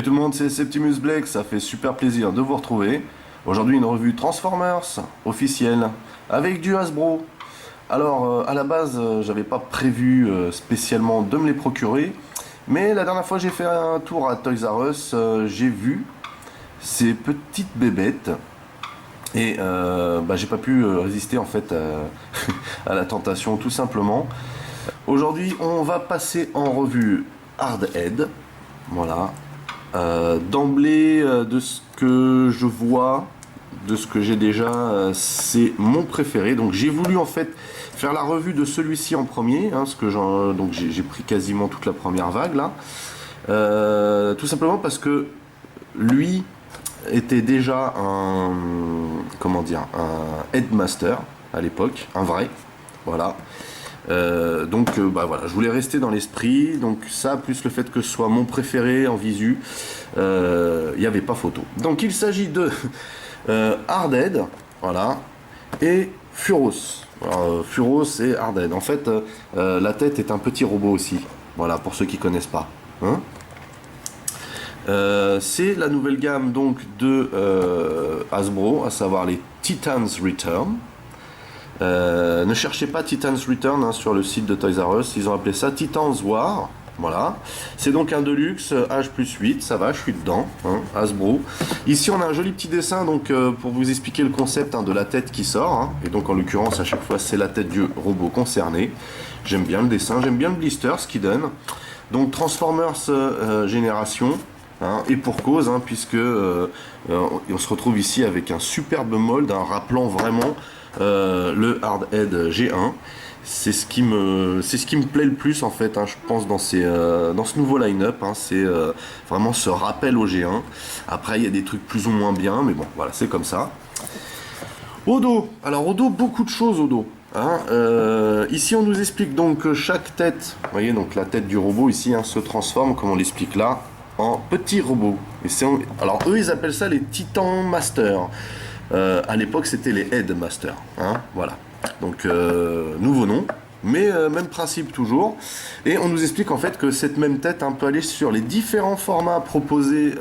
tout le monde, c'est Septimus Blake, ça fait super plaisir de vous retrouver. Aujourd'hui une revue Transformers officielle avec du Hasbro. Alors à la base j'avais pas prévu spécialement de me les procurer, mais la dernière fois j'ai fait un tour à Toys R Us, j'ai vu ces petites bébêtes et j'ai pas pu résister en fait à la tentation tout simplement. Aujourd'hui on va passer en revue Hardhead. Voilà. D'emblée, de ce que je vois, de ce que j'ai déjà, c'est mon préféré. Donc j'ai voulu en fait faire la revue de celui-ci en premier, hein, donc j'ai pris quasiment toute la première vague là. Tout simplement parce que lui était déjà un, comment dire, un headmaster à l'époque, un vrai. Voilà. Voilà, je voulais rester dans l'esprit, donc ça plus le fait que ce soit mon préféré en visu, il n'y avait pas photo. Donc il s'agit de Hardhead, voilà, et Furos. Alors, Furos et Hardhead. En fait, la tête est un petit robot aussi, voilà, pour ceux qui connaissent pas. Hein, c'est la nouvelle gamme donc de Hasbro, à savoir les Titans Return. Ne cherchez pas Titans Return hein, sur le site de Toys R Us, ils ont appelé ça Titans War. Voilà, c'est donc un Deluxe H+8, ça va, je suis dedans, hein, Hasbro. Ici on a un joli petit dessin donc pour vous expliquer le concept hein, de la tête qui sort, hein, et donc en l'occurrence à chaque fois c'est la tête du robot concerné. J'aime bien le dessin, j'aime bien le blister, ce qu'il donne. Donc Transformers Génération, hein, et pour cause, hein, puisque on se retrouve ici avec un superbe mold, hein, rappelant vraiment le Hardhead G1. C'est ce qui me plaît le plus en fait, hein, je pense dans ce nouveau line-up, hein, c'est vraiment ce rappel au G1. Après il y a des trucs plus ou moins bien, mais bon voilà, c'est comme ça. Au dos, alors au dos beaucoup de choses au dos. Hein, ici on nous explique donc que chaque tête, vous voyez donc la tête du robot ici hein, se transforme comme on l'explique là en petit robot. Alors eux ils appellent ça les Titan Master. À l'époque c'était les Headmaster, hein, voilà. Donc nouveau nom, mais même principe toujours. Et on nous explique en fait que cette même tête hein, peut aller sur les différents formats proposés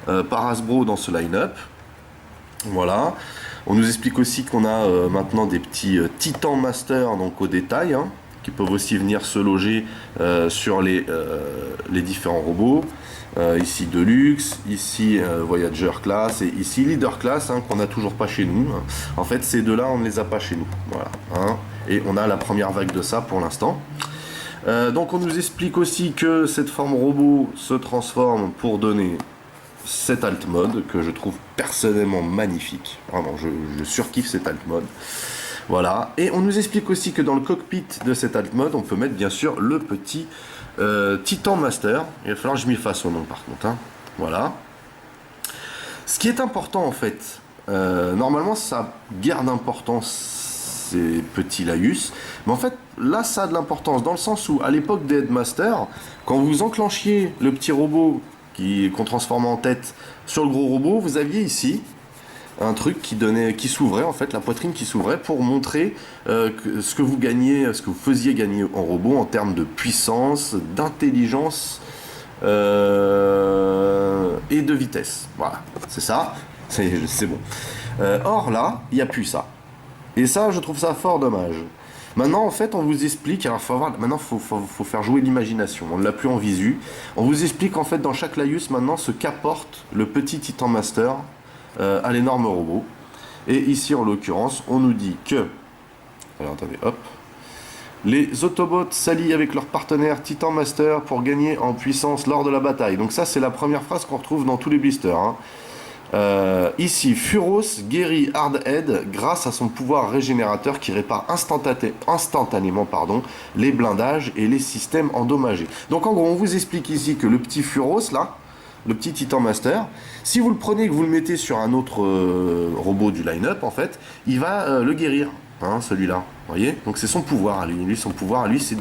par Hasbro dans ce line-up. Voilà. On nous explique aussi qu'on a maintenant des petits Titan Master donc au détail, hein, qui peuvent aussi venir se loger sur les différents robots. Ici Deluxe, ici Voyager Class et ici Leader Class hein, qu'on n'a toujours pas chez nous. En fait ces deux là on ne les a pas chez nous. Voilà, hein, et on a la première vague de ça pour l'instant. Donc on nous explique aussi que cette forme robot se transforme pour donner cet alt mode que je trouve personnellement magnifique. Vraiment je surkiffe cet alt mode. Voilà, et on nous explique aussi que dans le cockpit de cet alt mode on peut mettre bien sûr le petit Titan Master. Il va falloir que je m'y fasse au nom par contre, hein. Voilà. Ce qui est important en fait, normalement ça garde d'importance ces petits Laïus, mais en fait là ça a de l'importance dans le sens où à l'époque des Headmasters, quand vous enclenchiez le petit robot qu'on transformait en tête sur le gros robot, vous aviez ici un truc qui s'ouvrait en fait, la poitrine qui s'ouvrait pour montrer ce que vous gagnez, ce que vous faisiez gagner en robot en termes de puissance, d'intelligence et de vitesse. Voilà, c'est ça, c'est bon. Or là, il n'y a plus ça. Et ça, je trouve ça fort dommage. Maintenant, en fait, on vous explique, alors maintenant, faut faire jouer l'imagination, on ne l'a plus en visu. On vous explique en fait dans chaque Laïus maintenant ce qu'apporte le petit Titan Master à l'énorme robot. Et ici en l'occurrence on nous dit que, alors attendez, hop, les Autobots s'allient avec leur partenaire Titan Master pour gagner en puissance lors de la bataille. Donc ça c'est la première phrase qu'on retrouve dans tous les blisters, hein. Ici Furos guérit Hardhead grâce à son pouvoir régénérateur qui répare instantanément les blindages et les systèmes endommagés. Donc en gros on vous explique ici que le petit Furos là, le petit Titan Master, si vous le prenez et que vous le mettez sur un autre robot du line-up, en fait, il va le guérir, hein, celui-là. Vous voyez? Donc c'est son pouvoir à lui. Son pouvoir à lui, c'est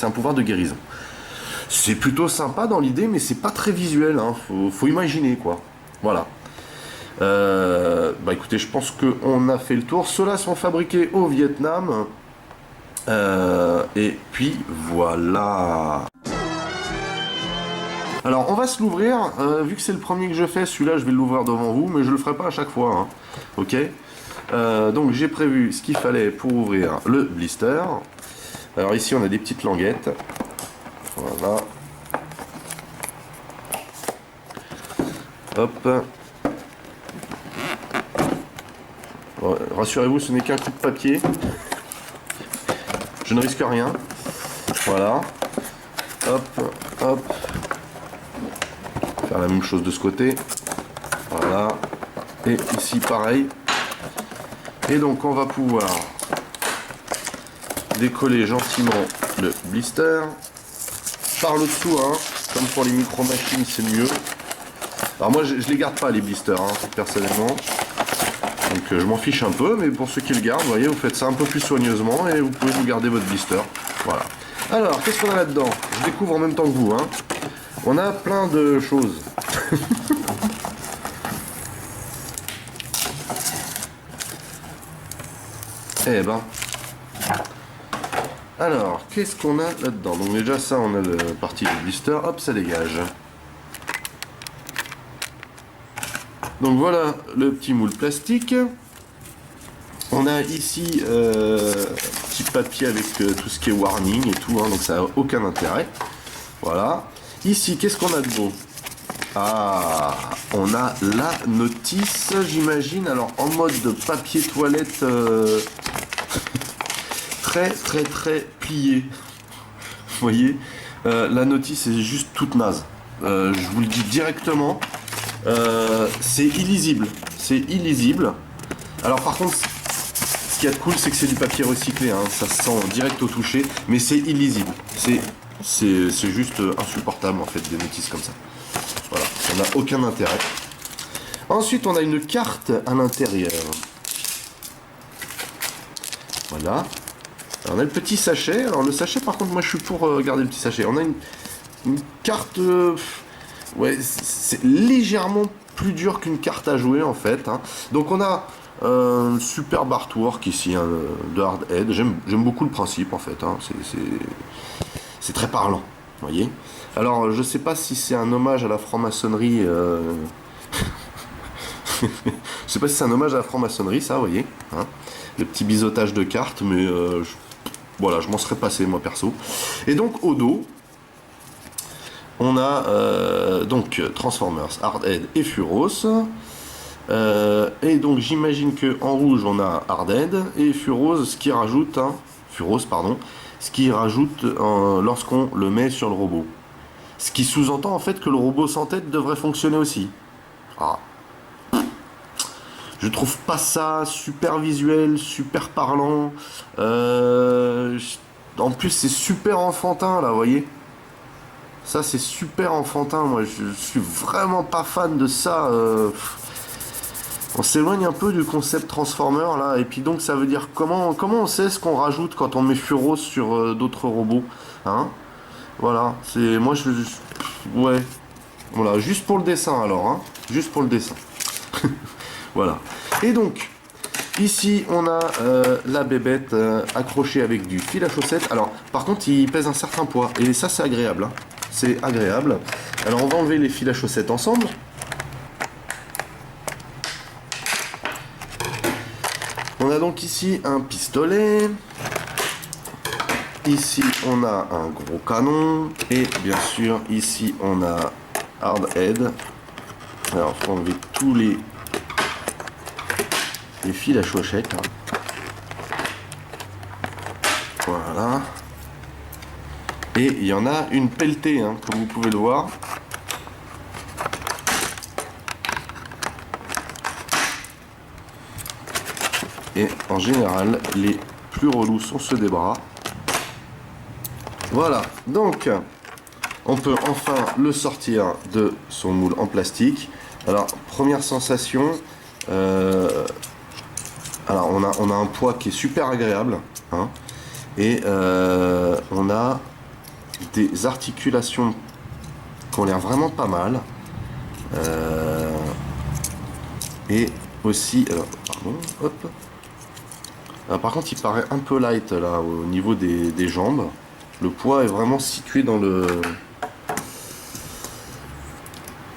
un pouvoir de guérison. C'est plutôt sympa dans l'idée, mais c'est pas très visuel. Hein. Faut imaginer, quoi. Voilà. Écoutez, je pense qu'on a fait le tour. Ceux-là sont fabriqués au Vietnam. Et puis, voilà. Alors on va se l'ouvrir, vu que c'est le premier que je fais, celui-là je vais l'ouvrir devant vous, mais je le ferai pas à chaque fois, hein. Ok. Donc j'ai prévu ce qu'il fallait pour ouvrir le blister. Alors ici on a des petites languettes, voilà. Hop. Bon, rassurez-vous, ce n'est qu'un coup de papier. Je ne risque rien. Voilà. Hop, hop. Faire la même chose de ce côté. Voilà. Et ici pareil. Et donc on va pouvoir décoller gentiment le blister. Par le dessous, hein, comme pour les micro machines, c'est mieux. Alors moi je les garde pas les blisters, hein, personnellement. Donc je m'en fiche un peu, mais pour ceux qui le gardent, vous voyez, vous faites ça un peu plus soigneusement et vous pouvez vous garder votre blister. Voilà. Alors, qu'est-ce qu'on a là-dedans? Je découvre en même temps que vous, hein. On a plein de choses. Eh ben. Alors, qu'est-ce qu'on a là-dedans? Donc déjà ça, on a la partie du blister. Hop, ça dégage. Donc voilà le petit moule plastique. On a ici petit papier avec tout ce qui est warning et tout, hein, donc ça n'a aucun intérêt. Voilà. Ici, qu'est-ce qu'on a de beau? Ah, on a la notice, j'imagine. Alors en mode de papier toilette très plié. Vous voyez, la notice est juste toute naze. Je vous le dis directement. C'est illisible. C'est illisible. Alors par contre, ce qu'il y a de cool, c'est que c'est du papier recyclé, hein, ça se sent direct au toucher, mais c'est illisible. C'est juste insupportable en fait, des notices comme ça. Voilà, ça n'a aucun intérêt. Ensuite, on a une carte à l'intérieur. Voilà. Alors, on a le petit sachet. Alors le sachet, par contre, moi je suis pour garder le petit sachet. On a une carte... ouais, c'est légèrement plus dur qu'une carte à jouer en fait, hein. Donc on a un superbe artwork ici, hein, de Hardhead. J'aime beaucoup le principe en fait, hein. C'est très parlant, vous voyez. Alors je sais pas si c'est un hommage à la franc-maçonnerie. Je sais pas si c'est un hommage à la franc-maçonnerie, ça, vous voyez, hein. Le petit biseautage de cartes, mais voilà, je m'en serais passé moi perso. Et donc au dos, on a donc Transformers, Hardhead et Furos. Et donc j'imagine que en rouge on a Hardhead et Furos, ce qui rajoute, hein, Furos pardon, ce qui rajoute lorsqu'on le met sur le robot. Ce qui sous-entend en fait que le robot sans tête devrait fonctionner aussi. Ah. Je trouve pas ça super visuel, super parlant. En plus c'est super enfantin là, vous voyez. Ça c'est super enfantin, moi je suis vraiment pas fan de ça. On s'éloigne un peu du concept Transformer là, et puis donc ça veut dire comment on sait ce qu'on rajoute quand on met Furos sur d'autres robots, hein? Voilà, c'est moi ouais, voilà, juste pour le dessin alors, hein, juste pour le dessin. Voilà. Et donc ici on a la bébête accrochée avec du fil à chaussettes. Alors par contre il pèse un certain poids et ça c'est agréable, hein. C'est agréable. Alors on va enlever les fils à chaussettes ensemble. On a donc ici un pistolet. Ici on a un gros canon. Et bien sûr ici on a Hardhead. Alors il faut enlever tous les fils à chaussettes, hein. Voilà. Et il y en a une pelletée, hein, comme vous pouvez le voir. Et en général, les plus relous sont ceux des bras. Voilà, donc on peut enfin le sortir de son moule en plastique. Alors, première sensation, alors on a un poids qui est super agréable, hein, et on a des articulations qui ont l'air vraiment pas mal, et aussi, alors, pardon, hop. Alors, par contre il paraît un peu light là au niveau des jambes. Le poids est vraiment situé dans le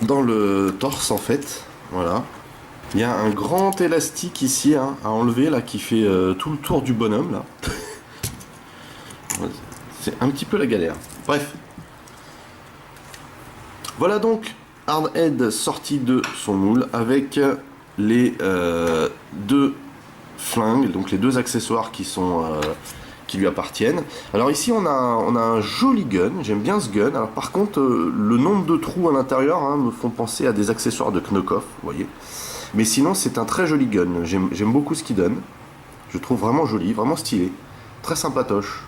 dans le torse en fait. Voilà. Il y a un grand élastique ici hein, à enlever là qui fait tout le tour du bonhomme là. C'est un petit peu la galère. Bref. Voilà donc Hardhead sorti de son moule avec les deux flingues, donc les deux accessoires qui lui appartiennent. Alors ici on a un joli gun, j'aime bien ce gun. Alors par contre le nombre de trous à l'intérieur hein, me font penser à des accessoires de Knockoff, vous voyez. Mais sinon c'est un très joli gun, j'aime beaucoup ce qu'il donne. Je trouve vraiment joli, vraiment stylé, très sympatoche.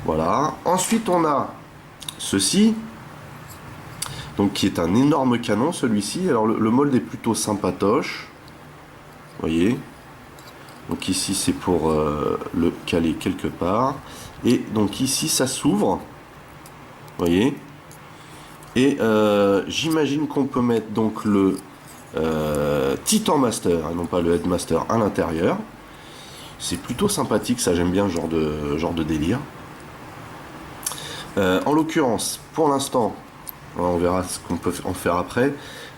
Voilà. Ensuite on a ceci, donc qui est un énorme canon celui-ci. Alors le mold est plutôt sympatoche, vous voyez. Donc ici c'est pour le caler quelque part. Et donc ici ça s'ouvre, vous voyez. Et j'imagine qu'on peut mettre donc le Titan Master, et non pas le Headmaster à l'intérieur. C'est plutôt sympathique, ça j'aime bien ce genre de délire. En l'occurrence, pour l'instant, on verra ce qu'on peut en faire après.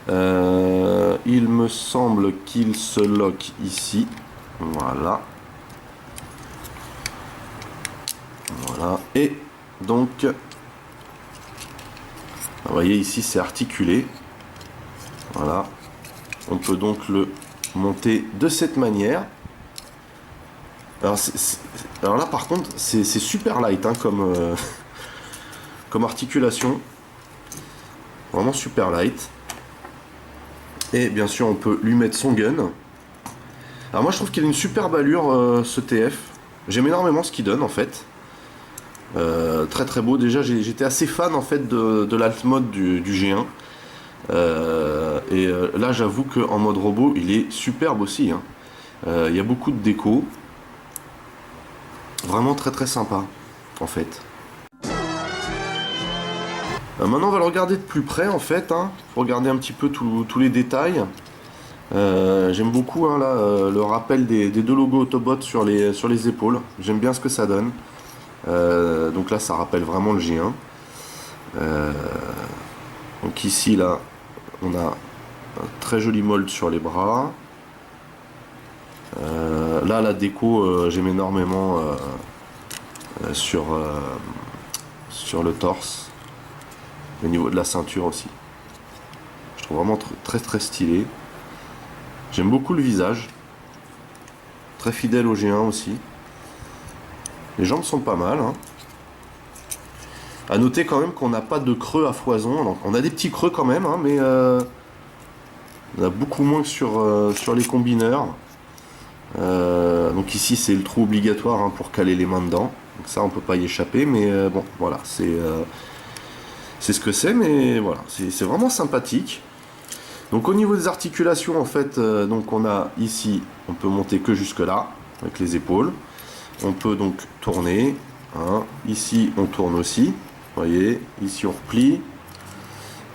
Il me semble qu'il se lock ici. Voilà. Voilà. Et donc, vous voyez ici c'est articulé. Voilà. On peut donc le monter de cette manière. Alors là par contre c'est super light hein, comme articulation. Vraiment super light. Et bien sûr on peut lui mettre son gun. Alors moi je trouve qu'il a une superbe allure ce TF. J'aime énormément ce qu'il donne en fait. Très très beau. Déjà j'étais assez fan en fait de l'alt mode du G1. Là j'avoue qu'en mode robot il est superbe aussi hein. Il y a beaucoup de déco. Vraiment très très sympa en fait. Maintenant on va le regarder de plus près en fait hein, pour regarder un petit peu tous les détails. J'aime beaucoup hein, là, le rappel des deux logos Autobot sur les épaules. J'aime bien ce que ça donne. Donc là ça rappelle vraiment le G1. Donc ici là on a un très joli mold sur les bras. Là la déco j'aime énormément sur le torse, au niveau de la ceinture aussi. Je trouve vraiment très très stylé. J'aime beaucoup le visage, très fidèle au G1 aussi. Les jambes sont pas mal hein. À noter quand même qu'on n'a pas de creux à foison. Donc on a des petits creux quand même hein, mais on a beaucoup moins que sur les combineurs. Donc ici c'est le trou obligatoire hein, pour caler les mains dedans. Donc ça on peut pas y échapper, mais bon voilà, c'est ce que c'est, mais voilà, c'est vraiment sympathique. Donc au niveau des articulations en fait, donc on a ici, on peut monter que jusque là avec les épaules. On peut donc tourner hein. Ici on tourne aussi, vous voyez, ici on replie.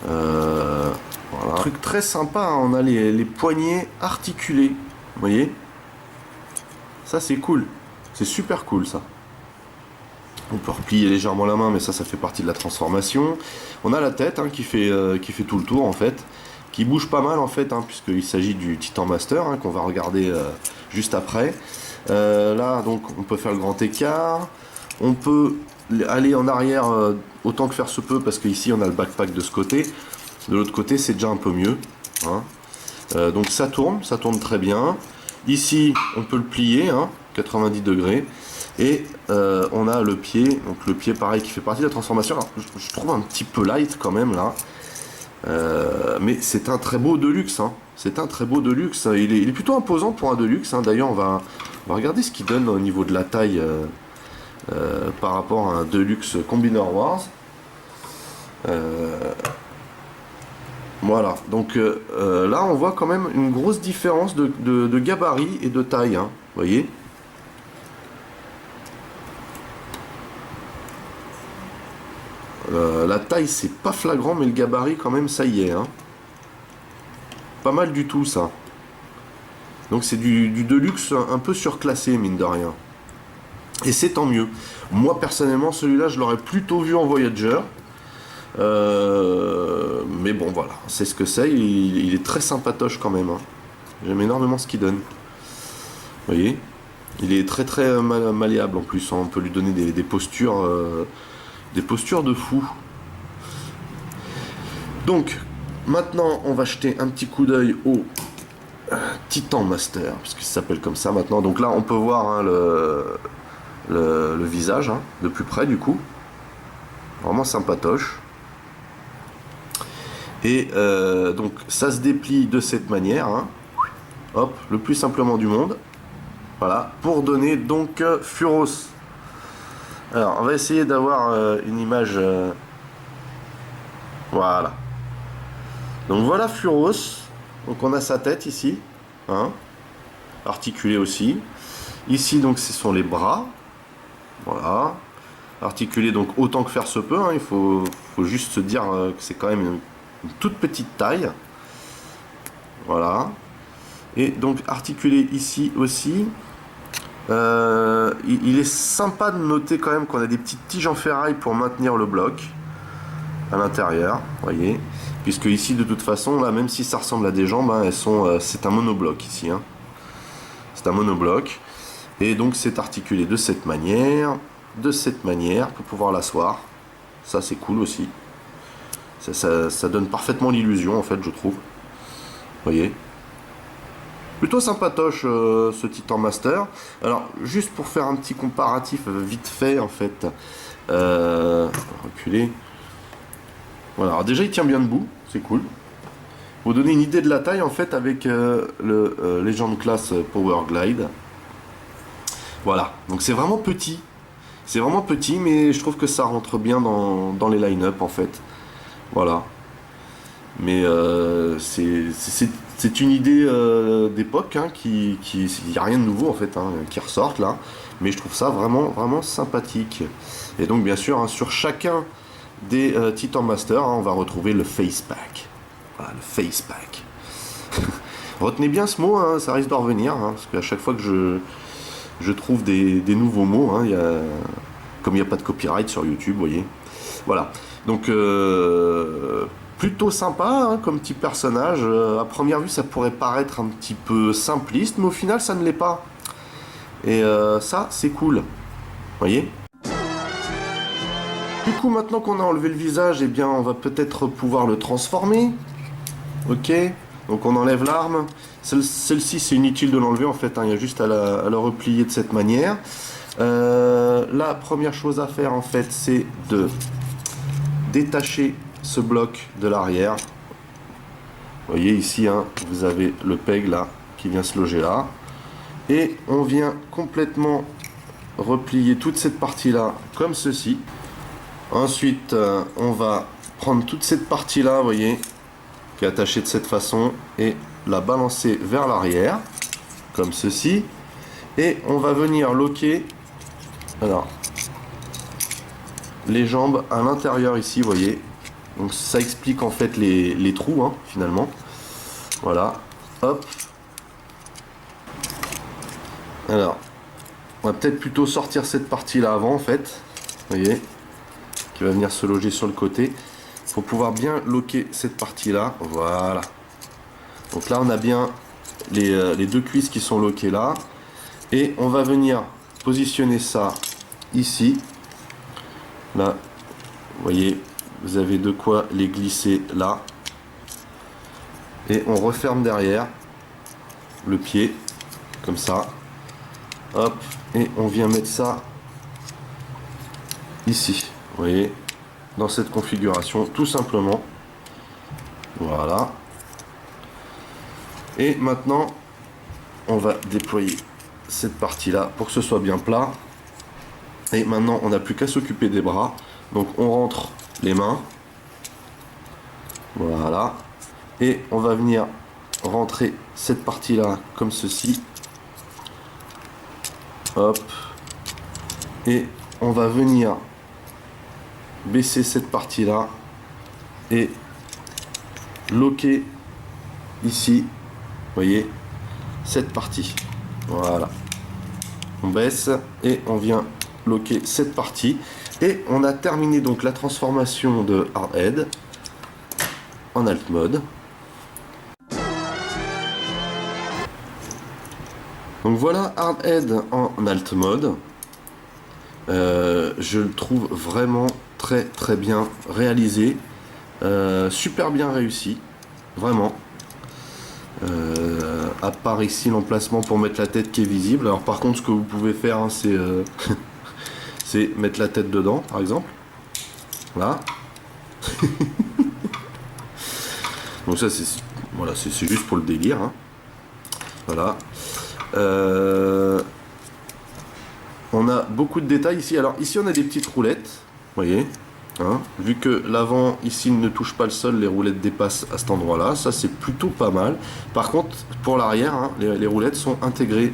Voilà. Truc très sympa hein, on a les poignets articulés, vous voyez. Ça c'est cool, c'est super cool ça. On peut replier légèrement la main, mais ça fait partie de la transformation. On a la tête hein, qui fait tout le tour en fait, qui bouge pas mal en fait, hein, puisqu'il s'agit du Titan Master hein, qu'on va regarder juste après. Là donc on peut faire le grand écart, on peut aller en arrière autant que faire se peut, parce qu'ici on a le backpack de ce côté, de l'autre côté c'est déjà un peu mieux hein. Donc ça tourne très bien. Ici on peut le plier hein, 90 degrés. Et on a le pied, donc le pied pareil qui fait partie de la transformation. Alors, je trouve un petit peu light quand même là, mais c'est un très beau Deluxe hein. C'est un très beau Deluxe, il est plutôt imposant pour un Deluxe hein. D'ailleurs on va regarder ce qu'il donne au niveau de la taille par rapport à un Deluxe Combiner Wars. Voilà, donc là on voit quand même une grosse différence de gabarit et de taille hein. Vous voyez. La taille c'est pas flagrant, mais le gabarit quand même ça y est hein. Pas mal du tout ça. Donc c'est du Deluxe un peu surclassé mine de rien. Et c'est tant mieux. Moi personnellement celui-là je l'aurais plutôt vu en Voyager. Mais bon, voilà, c'est ce que c'est. Il est très sympatoche quand même, hein. J'aime énormément ce qu'il donne. Vous voyez, il est très très malléable en plus, hein. On peut lui donner des postures de fou. Donc, maintenant, on va jeter un petit coup d'œil au Titan Master, puisqu'il s'appelle comme ça maintenant. Donc là, on peut voir, hein, le visage, hein, de plus près du coup. Vraiment sympatoche. Et donc, ça se déplie de cette manière, hein. Hop, le plus simplement du monde. Voilà, pour donner donc Furos. Alors, on va essayer d'avoir une image. Voilà. Donc voilà Furos. Donc on a sa tête ici, hein, articulée aussi. Ici donc ce sont les bras. Voilà. Articulé donc autant que faire se peut, hein. Il faut juste se dire que c'est quand même une toute petite taille. Voilà. Et donc articulé ici aussi. Il est sympa de noter quand même qu'on a des petites tiges en ferraille pour maintenir le bloc à l'intérieur, voyez, puisque ici de toute façon là, même si ça ressemble à des jambes, hein, elles sont, c'est un monobloc ici, hein. C'est un monobloc, et donc c'est articulé de cette manière pour pouvoir l'asseoir. Ça c'est cool aussi, ça donne parfaitement l'illusion en fait, je trouve, voyez. Plutôt sympatoche ce Titan Master. Alors juste pour faire un petit comparatif vite fait en fait, reculer. Voilà, alors déjà il tient bien debout, c'est cool. Pour vous donner une idée de la taille en fait avec le Legend Class Power Glide. Voilà, donc c'est vraiment petit. C'est vraiment petit, mais je trouve que ça rentre bien dans les line-up en fait. Voilà. Mais c'est une idée d'époque, hein, il n'y a rien de nouveau en fait, hein, qui ressortent là. Mais je trouve ça vraiment, vraiment sympathique. Et donc bien sûr, hein, sur chacun des Titan Master, hein, on va retrouver le Face Pack. Voilà, le Face Pack. Retenez bien ce mot, hein, ça risque de revenir, hein, parce qu'à chaque fois que je trouve des nouveaux mots, hein, comme il n'y a pas de copyright sur YouTube, vous voyez. Voilà, donc plutôt sympa, hein, comme petit personnage. À première vue, ça pourrait paraître un petit peu simpliste, mais au final, ça ne l'est pas. Et ça, c'est cool, vous voyez. Du coup, maintenant qu'on a enlevé le visage, eh bien, on va peut-être pouvoir le transformer. Ok, donc on enlève l'arme. Celle-ci, c'est inutile de l'enlever en fait, hein. Il y a juste à la replier de cette manière. La première chose à faire en fait, c'est de détacher ce bloc de l'arrière. Vous voyez ici, hein, vous avez le peg là qui vient se loger là. Et on vient complètement replier toute cette partie là comme ceci. Ensuite, on va prendre toute cette partie là, vous voyez, qui est attachée de cette façon, et la balancer vers l'arrière, comme ceci. Et on va venir loquer, alors, les jambes à l'intérieur ici, vous voyez. Donc ça explique en fait les trous, hein, finalement. Voilà, hop. Alors, on va peut-être plutôt sortir cette partie là avant en fait, vous voyez, qui va venir se loger sur le côté pour pouvoir bien loquer cette partie là. Voilà, donc là on a bien les deux cuisses qui sont loquées là, et on va venir positionner ça ici. Là, vous voyez, vous avez de quoi les glisser là, et on referme derrière le pied comme ça, hop, et on vient mettre ça ici, vous voyez, dans cette configuration tout simplement. Voilà, et maintenant on va déployer cette partie là pour que ce soit bien plat. Et maintenant on n'a plus qu'à s'occuper des bras, donc on rentre les mains, voilà, et on va venir rentrer cette partie là comme ceci, hop, et on va venir baisser cette partie là et loquer ici, vous voyez, cette partie. Voilà, on baisse et on vient loquer cette partie, Et on a terminé donc la transformation de Hardhead en Alt Mode. Donc voilà Hardhead en Alt Mode. Je le trouve vraiment très bien réalisé, super bien réussi, vraiment. À part ici l'emplacement pour mettre la tête qui est visible. Alors par contre ce que vous pouvez faire hein, c'est c'est mettre la tête dedans par exemple. Là. Donc ça c'est voilà, c'est juste pour le délire. Hein. Voilà. On a beaucoup de détails ici. Alors ici on a des petites roulettes. Vous voyez. Hein, vu que l'avant ici ne touche pas le sol, les roulettes dépassent à cet endroit là, ça c'est plutôt pas mal. Par contre pour l'arrière, hein, les roulettes sont intégrées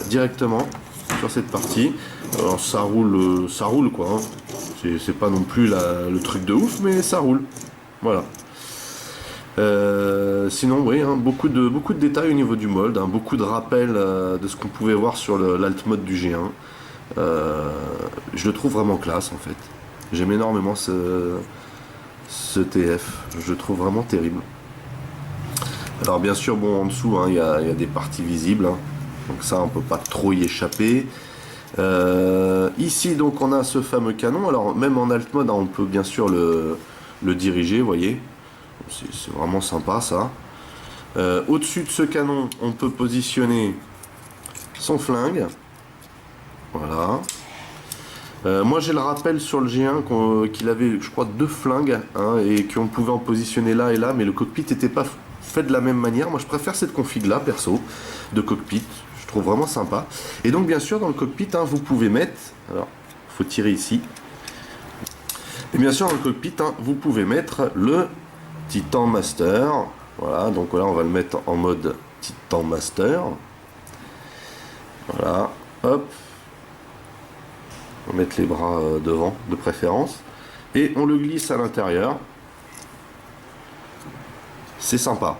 directement sur cette partie. Alors ça roule quoi, hein. C'est pas non plus le truc de ouf, mais ça roule. Voilà. Sinon oui, hein, beaucoup de détails au niveau du mold, hein, beaucoup de rappels de ce qu'on pouvait voir sur l'alt mode du G1. Je le trouve vraiment classe en fait. J'aime énormément ce TF, je le trouve vraiment terrible. Alors bien sûr, bon en dessous, hein, y a des parties visibles, hein, donc ça on peut pas trop y échapper. Ici donc on a ce fameux canon, alors même en alt mode, hein, on peut bien sûr le diriger, vous voyez. C'est vraiment sympa ça. Au-dessus de ce canon, on peut positionner son flingue. Voilà. Moi j'ai le rappel sur le G1 qu'il avait je crois 2 flingues hein, et qu'on pouvait en positionner là et là, mais le cockpit n'était pas fait de la même manière. Moi je préfère cette config là perso de cockpit, je trouve vraiment sympa. Et donc bien sûr dans le cockpit hein, vous pouvez mettre, alors il faut tirer ici, et bien sûr dans le cockpit hein, vous pouvez mettre le Titan Master. Voilà, donc là on va le mettre en mode Titan Master. Voilà, hop. On va mettre les bras devant de préférence et on le glisse à l'intérieur. C'est sympa,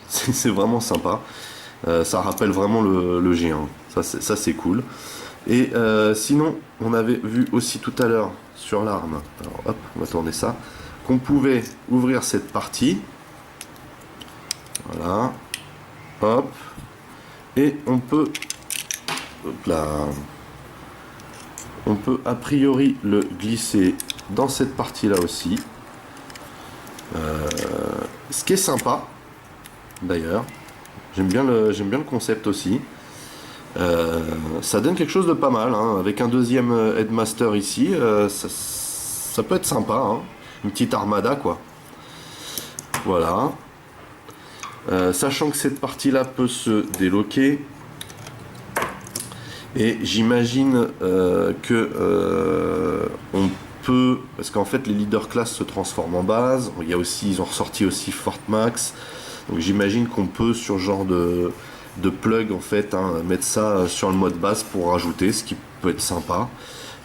c'est vraiment sympa. Ça rappelle vraiment le G1, ça c'est cool. Et sinon on avait vu aussi tout à l'heure sur l'arme, alors hop on va tourner ça, qu'on pouvait ouvrir cette partie. Voilà, hop, et on peut, hop là, on peut a priori le glisser dans cette partie là aussi. Ce qui est sympa d'ailleurs, j'aime bien le concept aussi. Ça donne quelque chose de pas mal hein. Avec un deuxième Headmaster ici, ça peut être sympa hein. Une petite armada quoi. Voilà. Sachant que cette partie là peut se déloquer. Et j'imagine que on peut, parce qu'en fait les leader class se transforment en base. Il y a aussi, ils ont ressorti aussi Fort Max. Donc j'imagine qu'on peut sur ce genre de plug en fait hein, mettre ça sur le mode base pour rajouter, ce qui peut être sympa.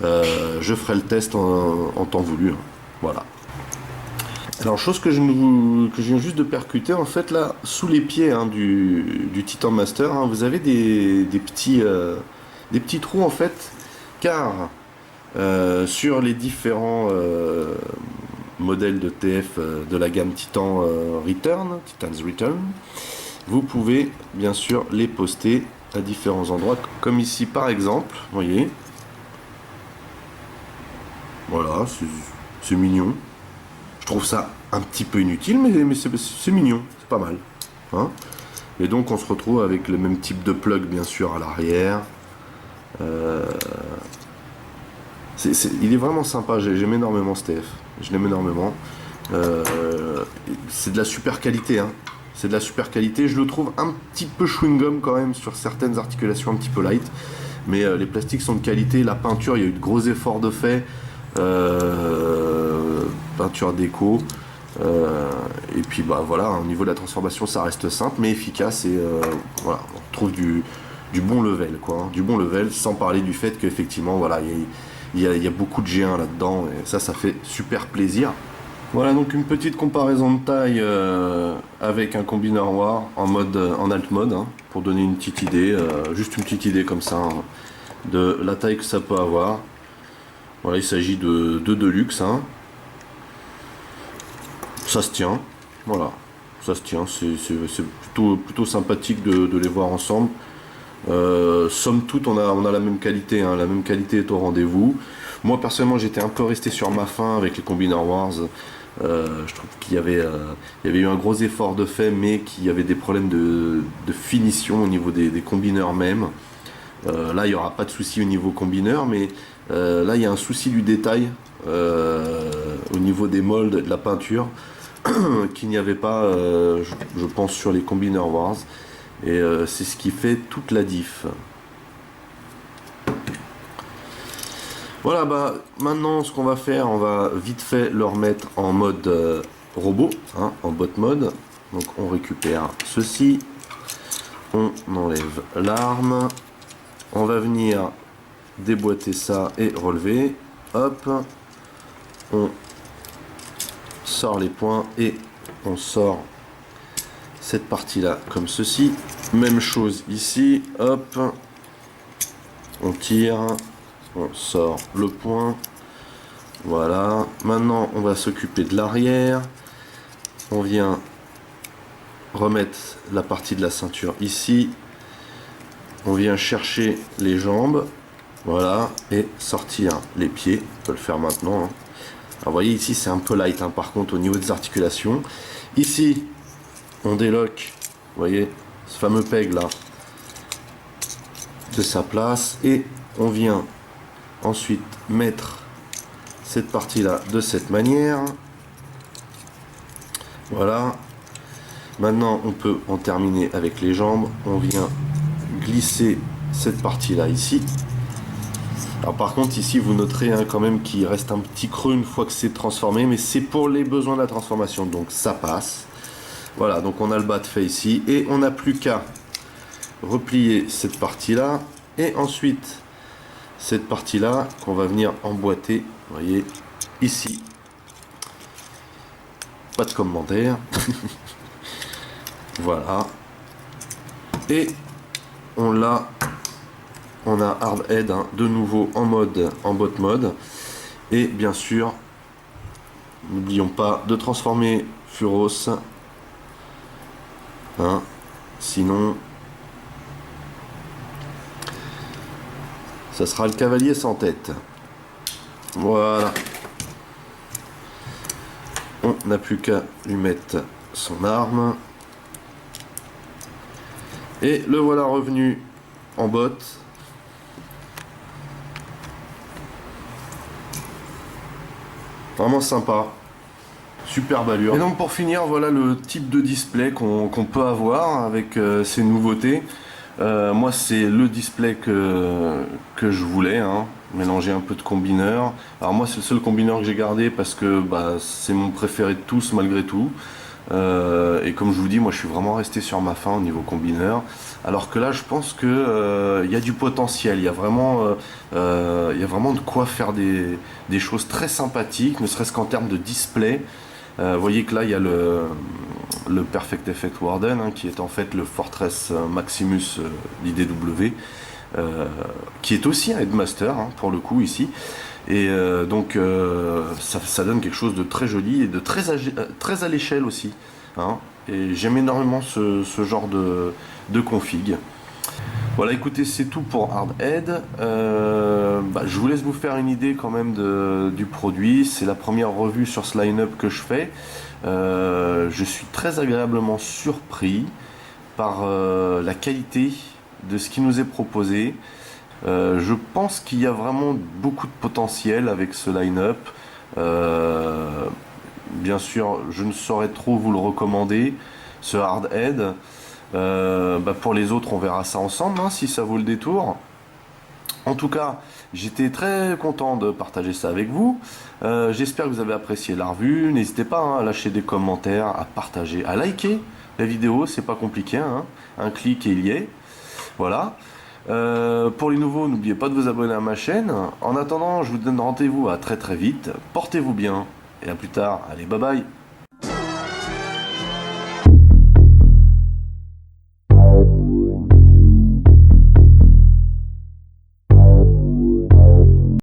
Je ferai le test en temps voulu. Hein. Voilà. Alors chose que je viens juste de percuter, en fait là sous les pieds hein, du Titan Master, hein, vous avez des petits trous en fait, car sur les différents modèles de TF de la gamme Titan's Return, vous pouvez bien sûr les poster à différents endroits, comme ici par exemple, vous voyez. Voilà, c'est mignon. Je trouve ça un petit peu inutile, mais c'est mignon, c'est pas mal. Hein, et donc on se retrouve avec le même type de plug bien sûr à l'arrière. Il est vraiment sympa, j'aime énormément ce TF, je l'aime énormément. C'est de la super qualité, hein. C'est de la super qualité, je le trouve un petit peu chewing-gum quand même sur certaines articulations un petit peu light, mais les plastiques sont de qualité, la peinture, il y a eu de gros efforts de fait, peinture déco, et puis bah voilà, au niveau de la transformation ça reste simple mais efficace, et voilà, on retrouve du bon level quoi, hein, du bon level, sans parler du fait qu'effectivement voilà, il y a beaucoup de G1 là-dedans, et ça fait super plaisir. Voilà donc une petite comparaison de taille avec un Combiner War en alt mode, hein, pour donner une petite idée, juste une petite idée comme ça, hein, de la taille que ça peut avoir. Voilà, il s'agit de Deluxe, hein. Ça se tient, voilà, ça se tient, c'est plutôt sympathique de les voir ensemble. Somme toute, on a la même qualité, hein, la même qualité est au rendez-vous. Moi personnellement, j'étais un peu resté sur ma faim avec les Combiner Wars. Je trouve qu'il y avait eu un gros effort de fait, mais qu'il y avait des problèmes de finition au niveau des combineurs même. Là, il n'y aura pas de souci au niveau combineur, mais là, il y a un souci du détail au niveau des moldes, de la peinture, qu'il n'y avait pas, je pense, sur les Combiner Wars. Et c'est ce qui fait toute la diff. Voilà, bah maintenant ce qu'on va faire, on va vite fait le remettre en mode robot, hein, en bot mode. Donc on récupère ceci, on enlève l'arme, on va venir déboîter ça et relever. Hop, on sort les points et on sort cette partie là comme ceci. Même chose ici, hop, on tire, on sort le point. Voilà, maintenant on va s'occuper de l'arrière. On vient remettre la partie de la ceinture ici. On vient chercher les jambes, voilà, et sortir les pieds. On peut le faire maintenant, hein. Alors, vous voyez ici c'est un peu light, hein, par contre au niveau des articulations. Ici on déloque, vous voyez, ce fameux peg là de sa place, et on vient ensuite mettre cette partie là de cette manière. Voilà, maintenant on peut en terminer avec les jambes. On vient glisser cette partie là ici. Alors par contre ici vous noterez, hein, quand même qu'il reste un petit creux une fois que c'est transformé, mais c'est pour les besoins de la transformation, donc ça passe. Voilà, donc on a le bas de fait ici, et on n'a plus qu'à replier cette partie là, et ensuite cette partie là qu'on va venir emboîter, vous voyez, ici. Pas de commentaire. Voilà, et on a Hard Head, hein, de nouveau en bot mode, et bien sûr n'oublions pas de transformer Furos, hein, sinon ça sera le cavalier sans tête. Voilà, on n'a plus qu'à lui mettre son arme, et le voilà revenu en botte. Vraiment sympa, superbe allure. Et donc pour finir, voilà le type de display qu'on peut avoir avec ces nouveautés. Moi c'est le display que je voulais, hein, mélanger un peu de combineur. Alors moi c'est le seul combineur que j'ai gardé parce que bah, c'est mon préféré de tous malgré tout. Et comme je vous dis, moi je suis vraiment resté sur ma faim au niveau combineur. Alors que là je pense que y a du potentiel, il y a vraiment de quoi faire des choses très sympathiques, ne serait-ce qu'en termes de display. Vous voyez que là il y a le Perfect Effect Warden, hein, qui est en fait le Fortress Maximus d'IDW, qui est aussi un Headmaster, hein, pour le coup ici. Et donc ça donne quelque chose de très joli et de très à l'échelle aussi, hein. Et j'aime énormément ce genre de config. Voilà, écoutez, c'est tout pour Hardhead. Je vous laisse vous faire une idée quand même du produit. C'est la première revue sur ce line-up que je fais. Je suis très agréablement surpris par la qualité de ce qui nous est proposé. Je pense qu'il y a vraiment beaucoup de potentiel avec ce line-up. Bien sûr, je ne saurais trop vous le recommander, ce Hardhead. Pour les autres, on verra ça ensemble, hein, si ça vaut le détour. En tout cas, j'étais très content de partager ça avec vous. J'espère que vous avez apprécié la revue. N'hésitez pas, hein, à lâcher des commentaires, à partager, à liker la vidéo. C'est pas compliqué, hein. Un clic et il y est. Voilà. Pour les nouveaux, n'oubliez pas de vous abonner à ma chaîne. En attendant, je vous donne rendez-vous à très très vite. Portez-vous bien et à plus tard. Allez, bye bye.